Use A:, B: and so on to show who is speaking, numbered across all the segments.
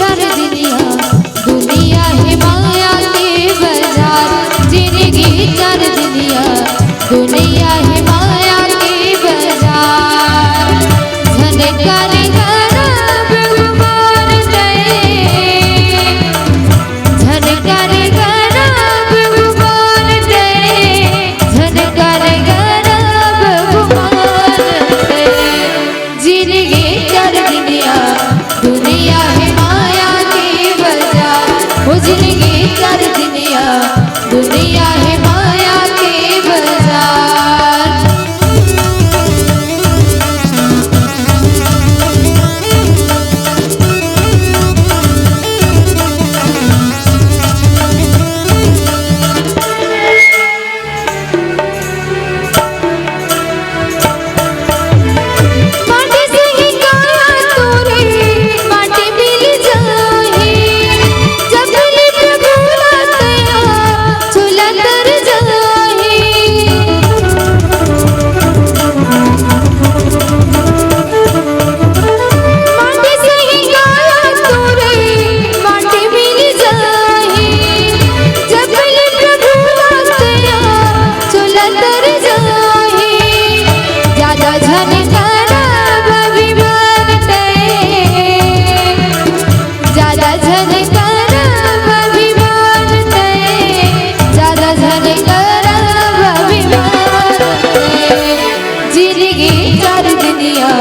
A: चर दिनिया दुनिया है माया के बाजार। जिंदगी चर दिनिया दुनिया है माया के बाजार। झनकार गरब गुमान दे, झनकार गरब गुमान दे, झनकार गरब गुमान दे। जिंदगी चर दिनिया दुनिया है माया के बाजार। वो जिंदगी चर दिनिया दुनिया है माया के बाजार। माटी से ही काया तोरे माटी मिल जाए। जब ले प्रभु लातया झूला तर जाए। माटी से ही काया तोरे माटी मिल जाए। जब ले प्रभु लातया झूला तर जाए। ज्यादा झनकार अभिमान दे, ज्यादा झनकार अभिमान दे, ज्यादा झनकार अभिमान दे। जिंदगी चर दिनिया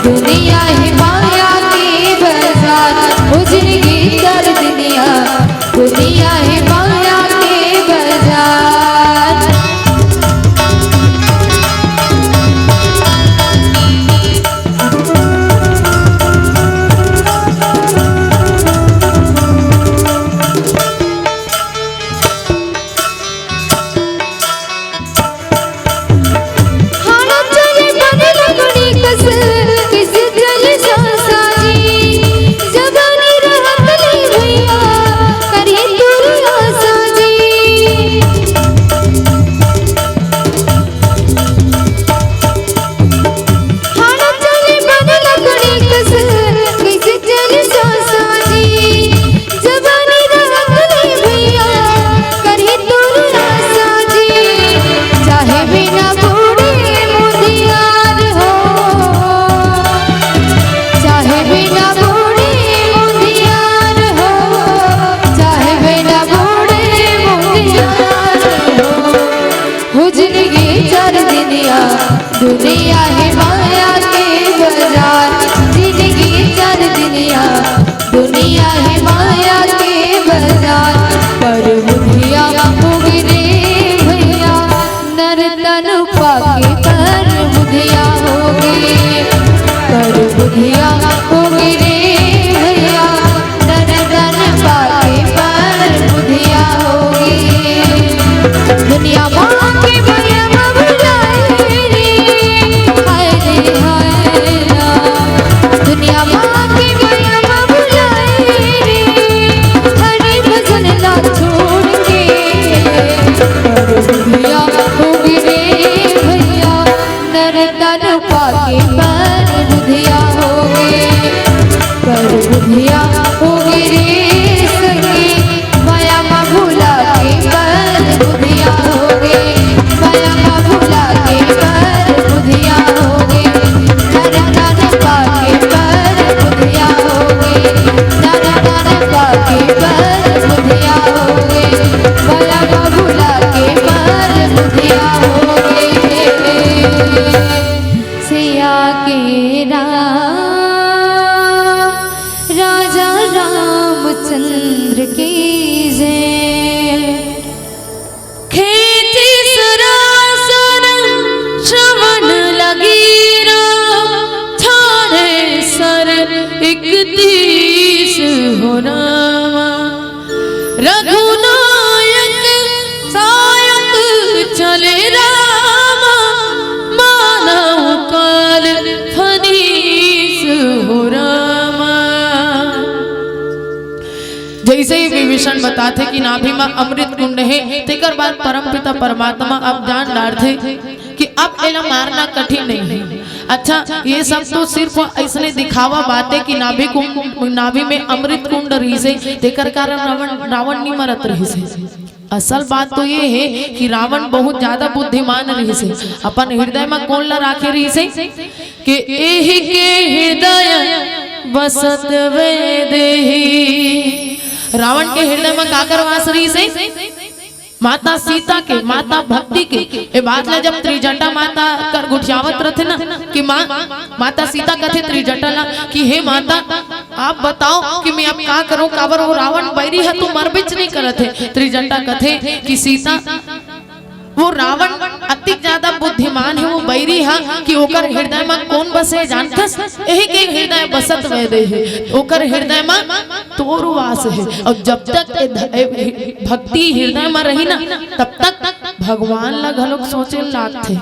A: दुनिया है माया के बाजार। वो जिंदगी चर दिनिया दुनिया है माया के बाजार। हाना चले बन लगनी कस किस जल साजी। जवानी रहत नहीं भैया करे दूर साजी। हाना चले बन लगनी कस किस जल साजी। जवानी रहत नहीं भैया करे दूर साजी। चाहे बिना बूढ़े मुदियार हो, चाहे बिना बूढ़े मुदियार हो, चाहे बिना बूढ़े मुदियार हो। वो जिंदगी चर दिनिया दुनिया है माया के बाजार। जिंदगी चर दिनिया दुनिया है माया के बाजार। पर बुधिया उगरे भैया नर तन पाके पर बुधिया होगे। पर बुधिया उगरे भैया नर तन पाके पर बुधिया होगे। दुनिया माँ के भैया बुलाए रे, हाय रे हाय रा। दुनिया माँ के भैया बुलाए रे, हरि भजन ना छोड़ के। पर बुधिया उगरे भैया नर तन पाके पर बुधिया होगे। पर बुधिया उगरे सके माया माँ भुला के पर बुधिया होगे। माया माँ भुला के पर बुधिया होगे। नर तन पाके पर बुधिया होगे। नर तन पाके पर बुधिया होगे। माया माँ भुला के पर बुधिया होगे। सिया के राजा रामचंद्र की जय। खेती सरासर श्रवण लगीरा थाने सर 31 हो रामा। रघुनायक सायक चले रामा। मानव काल फनीस हो रामा। जैसे ही विभीषण बताते कि नाभि में अमृत कुंड है, तेकर बाद परमपिता परमात्मा अब जान डालते कि अब एला मारना कठिन नहीं है। अच्छा ये सब तो सिर्फ ऐसने दिखावा बातें कि नाभि में अमृत कुंड रही से तेकर कारण रावण नहीं मरत रही से। असल बात तो ये है कि रावण बहुत ज्यादा बुद्धिमान रही से। अपन हृदय में कौन ला राखे रही से कि एही के हृदय बसत वे देही। रावण के हृदय में का करवास रही से माता सीता के, माता भक्ति के। ए बात ला जब त्रिजटा माता कर गुठियावत रहते ना कि माता सीता कथे त्रिजटा ला कि हे माता आप बताओ कि मैं अब क्या करूं, काबर वो रावण बैरी है तो मर बिच नहीं करत है। त्रिजटा कथे कि सीता वो रावण अति ज्यादा बुद्धिमान है, वो बैरी है कि ओकर हृदय में कौन बसे जानथस, यही के हृदय बसत वैदे है, ओकर हृदय में तोर वास है। और जब तक भक्ति हृदय में रही ना तब तक भगवान ला घलोक सोचे लागथे।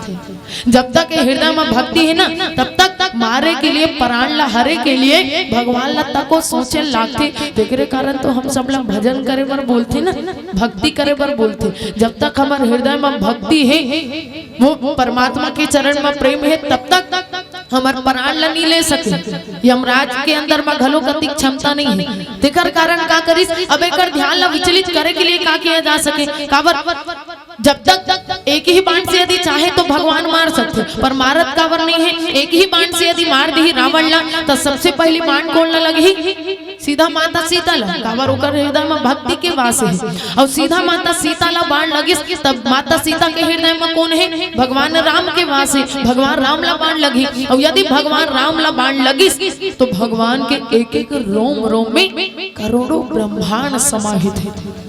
A: जब तक हृदय में भक्ति है ना तब तक मारे के लिए, प्राण ला हरे के लिए भगवान ला तक को सोचे लागथे। तेरे कारण तो हम सब लोग भजन करे बर बोलते ना, भक्ति करे बर बोलते। जब तक हमारे हृदय में भक्ति है, वो परमात्मा के चरण में प्रेम है, तब तक हमार प्राण ला नहीं ले सके। यमराज के अंदर में घलो कति क्षमता नहीं है। तेकर कारण का करिस, अब एकर ध्यान ला विचलित करे के लिए का किया जा सके। काबर जब तक एक ही बाण से यदि चाहे तो भगवान मार सकते, पर मारत काबर नहीं है। एक ही बाण से यदि मार दी रावण ला तो सबसे पहली बाण कौन ला लगी, सीधा माता सीता ला। काबर ओकर हृदय में भक्ति के वास है। और सीधा माता सीता ला बाण लगिस तब माता सीता के हृदय में कौन है, भगवान राम के वास है। भगवान राम ला बाण लगी और यदि भगवान राम ला बाण लगिस तो भगवान के एक एक रोम रोम में करोड़ों ब्रह्मांड समाहित है।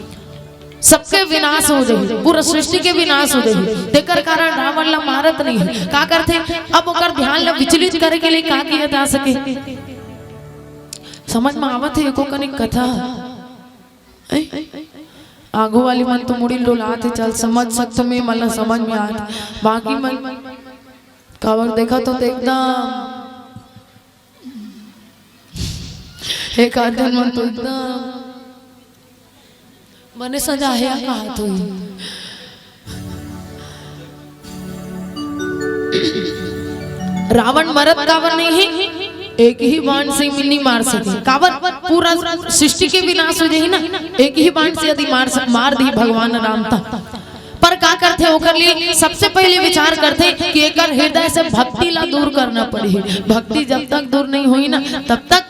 A: सबके विनाश हो जाए, पूरा सृष्टि के विनाश हो जाए। तेकर कारण रावण ला मारत नहीं है। का करते अब ओकर ध्यान ला विचलित करे के लिए का किया जा सके। समझ में आवत है एको कनिक कथा आगो वाली मन तो मुड़ी डोलाते चल समझ सकते में मतलब समझ में आत, बाकी मन कावर देखा तो एकदम एक आदमी मन तो एकदम मने सजाया कहा तो रावण मरत कावर नहीं है, एक ही बाण से नहीं मार सके। काबर पूरा सृष्टि के विनाश हो जाए ना, एक ही बाण से यदि मार दी भगवान राम ता। पर का करते ओकर लिए सबसे पहले विचार करते कि एकर हृदय से भक्ति ला दूर करना पड़ी। भक्ति जब तक दूर नहीं हुई ना तब तक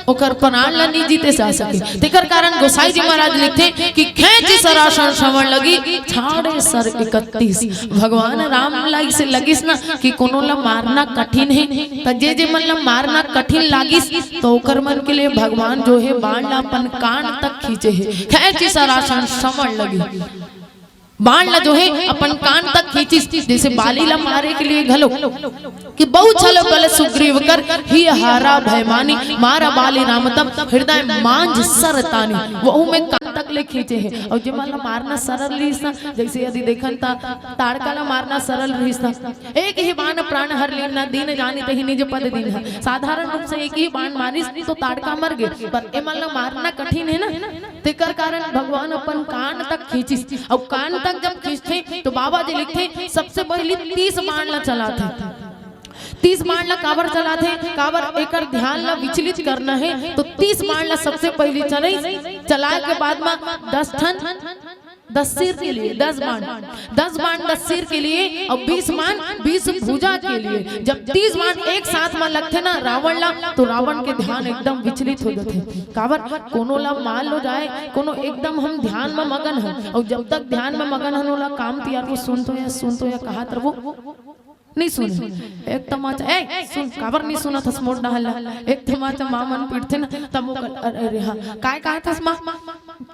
A: ओकर प्राण ला नहीं जीते जा सके। तेकर कारण गोसाई जी महाराज लिखते कि खेच सरासन श्रवण लगी छाड़े सर 31। भगवान राम लाई से लगिस ना कि कोनो ला मारना कठिन है, तो जे मन ला मारना कठिन लागिस तो ओकर मन के लिए भगवान जो है बाण ला अपन कान तक खींचे है। खेच सरासन श्रवण लगी बाण ला जो है अपन कान तक खींचिस। जैसे बाली ला मारे के लिए घलो कि बहुत छलो गल सुग्रीव कर ही हारा भयमानी मारा बाली राम तब हृदय मांझ सरतानी, वो में कान तक ले खींचे है। और जे माला मारना सरल रहीस ना, जैसे यदि देखन ता ताड़का ला मारना सरल रहीस ना, एक ही बाण प्राण हर लेना दीन जानी तही निज पद दीन है। साधारण रूप से एक ही बाण मारिस तो ताड़का मर गए, पर ए माला मारना कठिन है ना। तेकर कारण भगवान अपन कान तक खींचिस। और कान तक जब खींचते तो बाबा जी लिखते सबसे पहले 30 बाण ला चलाते। 30 बाण ला काबर चलाते, काबर एकर ध्यान ला विचलित करना है तो 30 बाण ला सबसे पहले चलाए के बाद में 10 ठन 10 सिर के लिए 10 बाण, 10 बाण 10 सिर के लिए और 20 बाण 20 भुजा के लिए। जब 30 बाण एक साथ में लगते ना रावण ला तो रावण के ध्यान एकदम विचलित हो जाते। काबर कोनो ला मान लो जाए, कोनो एकदम हम ध्यान में मगन है और जब तक ध्यान में मगन है ला काम तियार वो सुन तो या कहा तर वो नहीं सुने। एक तमाचा ए सुन काबर नहीं सुना था मोड़ डाला, एक तमाचा मामन पीटते ना तब वो अरे हां काय कहा था मां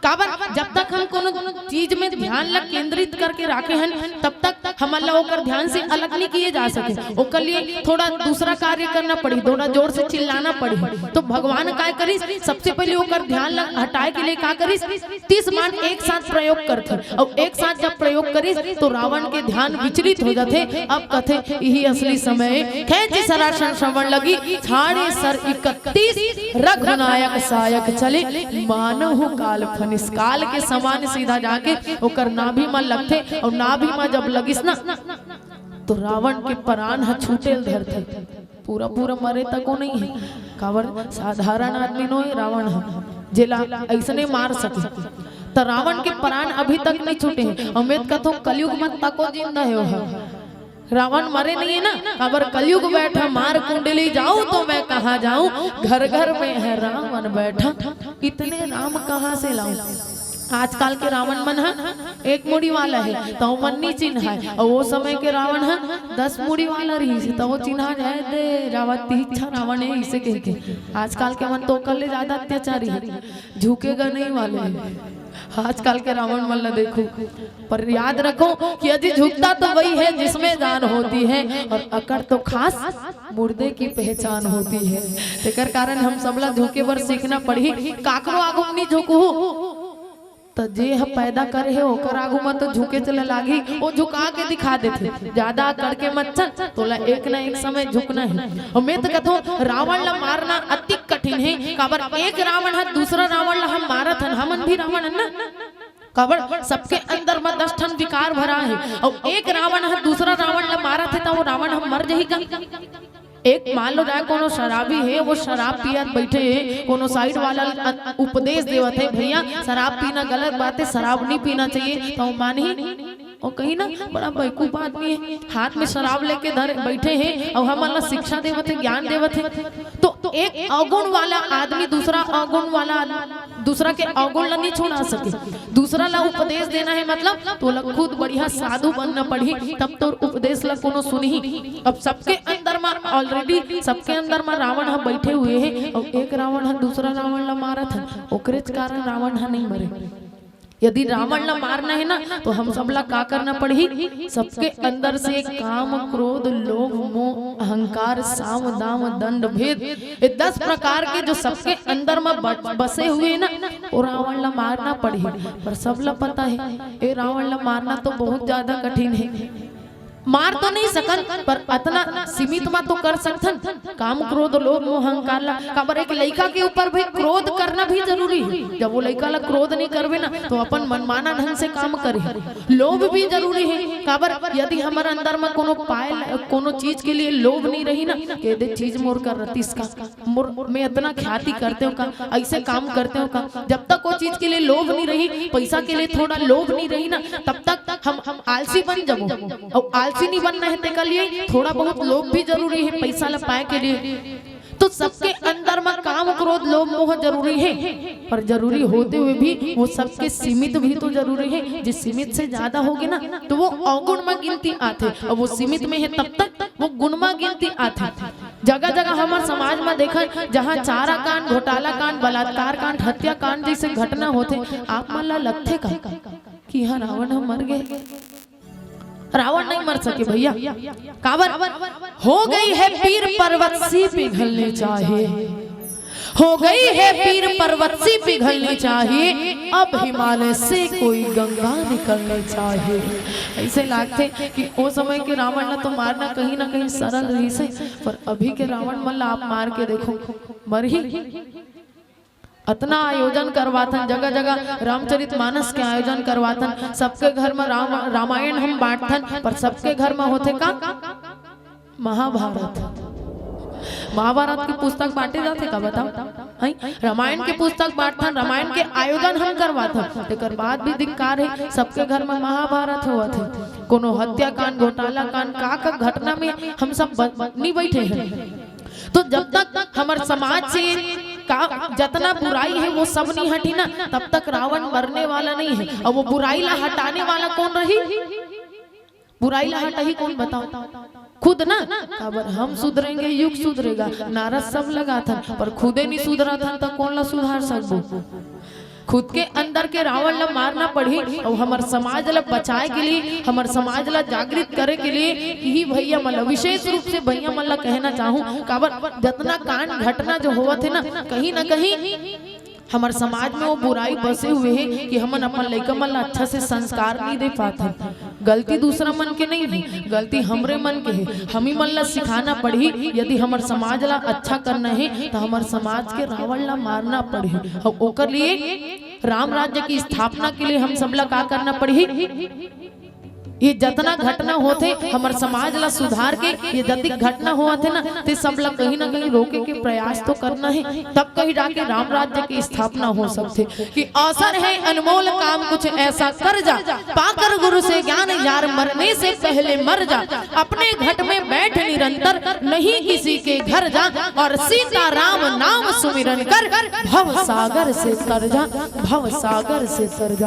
A: काबर जब तक हम कोनो चीज में ध्यान ला केंद्रित करके रखे हैं तब तक हमारा ओकर ध्यान से अलग नहीं किए जा सके। ओकर लिए थोड़ा दूसरा कार्य करना पड़ी, थोड़ा जोर से चिल्लाना पड़ी। तो भगवान काय करिस सबसे पहले ओकर ध्यान ला हटाए के लिए का करिस 30 बाण एक साथ प्रयोग करथे। और एक साथ जब प्रयोग करिस तो रावण के ध्यान विचलित हो जाते। अब कथे यही असली समय खेच सरासन श्रवण लगी छाड़े सर 31 रघुनायक सायक चले मानहु काल फनिस। काल के समान सीधा जाके ओकर नाभि में लगते और नाभि में जब लगिस ना तो रावण के प्राण छूटे धरते। पूरा पूरा मरे तको नहीं है, काबर साधारण आदमी नो रावण है जेला ऐसने मार सके। तो रावण के प्राण अभी तक नहीं छूटे हैं। अमित का तो कलयुग मत तको जिंदा है, रावण मरे नहीं है ना, काबर कलयुग बैठा मार कुंडली जाऊं तो मैं कहाँ जाऊं, घर घर में है रावण बैठा, इतने राम कहाँ से लाऊं। आजकल के रावण मन है एक मुड़ी वाला है तो मन नहीं चिन्ह है, और वो समय के रावण है 10 मुड़ी वाला रही से तो वो चिन्हा जाए दे रावत इच्छा रावण है इसे कह के। आजकल के मन तो कल ले ज्यादा अत्याचारी है, झुकेगा नहीं वाले है आजकल के रावण मन देखो। पर याद रखो कि यदि झुकता तो वही है जिसमें जान होती है, और अकड़ तो खास मुर्दे की पहचान होती है। तेकर कारण हम सबला झुके बर सीखना पड़ी, काकरो आगू नहीं झुकू तो जे हम पैदा करे है ओकर आगू में तो झुके चले लागी, वो झुका के दिखा देते, ज्यादा करके मत चल तोला एक ना एक समय झुकना है। और मैं तो कहता रावण ला मारना अति कठिन है, काबर एक रावण है दूसरा रावण ला हम मारत हन, हमन भी रावण है ना, काबर सबके अंदर में 10 ठन विकार भरा है, और एक रावण है दूसरा रावण ला मारत है तो वो रावण हम मर जाएगा। एक मान लो जाए कोनो शराबी है, वो शराब पियत बैठे है, कोनो साइड वाला उपदेश देवत है भैया शराब पीना गलत बात है, शराब नहीं पीना चाहिए, तो मान ही और कहीं ना बड़ा बेवकूफ आदमी है, हाथ में शराब लेके धर बैठे हैं और हम अल्लाह शिक्षा देवत है, ज्ञान देवत है। तो एक अवगुण वाला आदमी दूसरा अवगुण वाला दूसरा के अवगुण नहीं छोड़ा सके, दूसरा ला उपदेश देना है मतलब तो खुद बढ़िया साधु बनना पड़ी तब तो उपदेश ला कोनो सुनी। अब सबके अंदर में ऑलरेडी सबके अंदर में रावण हम बैठे हुए हैं, और एक रावण है दूसरा रावण ला मारा था, ओकरे कारण रावण है नहीं मरे। यदि रावण ला मारना है ना तो हम सबला का करना पड़ी, सबके अंदर से काम क्रोध लोभ मोह अहंकार साम दाम दंड भेद, ये 10 प्रकार के जो सबके अंदर में बसे हुए ना वो रावण ला मारना पड़ी। पर सबला पता है ये रावण ला मारना तो बहुत ज्यादा कठिन है, मार तो नहीं सकन पर इतना सीमित में तो कर सकथन, काम क्रोध लोभ मोह अहंकार ला। काबर एक लड़का के ऊपर भी क्रोध करना भी जरूरी है, जब वो लड़का ला क्रोध नहीं करवे ना तो अपन मनमाना ढंग से काम करे। लोभ भी जरूरी है, काबर यदि हमारे अंदर में कोनो चीज के लिए लोभ नहीं रही ना कि दे चीज मोर कर रही इसका मोर मैं इतना ख्याति करते हो का, ऐसे काम करते हो का, जब तक वो चीज के लिए लोभ नहीं रही, पैसा के लिए थोड़ा लोभ नहीं रही ना तब तक हम आलसी बन जाबो। और आलसी नहीं बनना है तेरे लिए थोड़ा बहुत लोभ भी जरूरी है पैसा ला पाए के लिए। तो सबके अंदर में काम क्रोध लोभ मोह जरूरी है, पर जरूरी होते हुए भी वो सबके सीमित भी तो जरूरी है। जिस सीमित से ज्यादा होगी ना तो वो अवगुण में गिनती आते, और वो सीमित में है तब तक वो गुण में गिनती आते। जगह जगह हमारे समाज में देखा जहाँ चारा कांड घोटाला कांड बलात्कार कांड हत्या कांड जैसे घटना होते, आप मन ला लगते का कि हाँ रावण हम मर गए, रावण नहीं मर सके भैया। काबर हो गई है पीर पर्वत सी पिघलने चाहिए, हो गई है पीर पर्वत सी पिघलने चाहिए, अब हिमालय से कोई गंगा निकलने चाहिए। ऐसे लागते कि वो समय के रावण ना तो मारना कहीं ना कहीं सरल रही से, पर अभी के रावण मन आप मार के देखो मर ही। इतना आयोजन करवाथन, जगह जगह रामचरितमानस के आयोजन करवाथन, सबके घर में रामायण हम बांटथन, पर सबके घर में होते का महाभारत। महाभारत की पुस्तक बांटे जाते का बताओ, रामायण के पुस्तक बांटथन, रामायण के आयोजन हम करवाथन, लेकर बाद भी धिक्कार है सबके घर में महाभारत हुआ थे। कोनो हत्याकांड घोटाला कांड का घटना में हम सब नहीं बैठे हैं। तो जब तक हमारे समाज से का जितना बुराई है वो सब नहीं हटी ना तब तक रावण मरने वाला नहीं है। और वो बुराई ला हटाने वाला कौन रही, बुराई ला हटा ही कौन बताओ, खुद ना। खबर हम सुधरेंगे युग सुधरेगा नारा सब लगा था, पर खुदे नहीं सुधरा था तो कौन ला सुधार सकबो। खुद के अंदर के रावण ला मारना पड़ी, और हमारे समाज ला बचाए के लिए हमारे समाज ला जागृत करे के लिए यही भैया मला विशेष रूप से भैया मला कहना चाहूँ। काबर जितना कांड घटना जो हुआ थे ना कहीं हमारे समाज में वो बुराई बसे हुए हैं कि हम अपन लड़का मन अच्छा से संस्कार नहीं दे पाते। गलती दूसरा मन के नहीं है, गलती हमरे मन के है। हम ही मन ला सिखाना पड़ी, यदि हमारे समाज ला अच्छा करना है तो हमारे समाज के रावण ला मारना पड़े, और ओकर लिए राम राज्य की स्थापना के लिए हम सब ला का करना पड़ी, ये जितना घटना होते हमार समाज ला सुधार के, ये जति घटना हुआ थे ना ते सब ला कहीं ना कहीं रोके के प्रयास तो करना है, तब कहीं जाके राम राज्य की स्थापना हो सकते। कि अवसर है अनमोल काम कुछ ऐसा कर जा, पाकर गुरु से ज्ञान यार मरने से पहले मर जा, अपने घट में बैठ निरंतर नहीं किसी के घर जा, और सीता राम नाम सुमिरन कर भव सागर से तर जा, भव सागर से तर जा।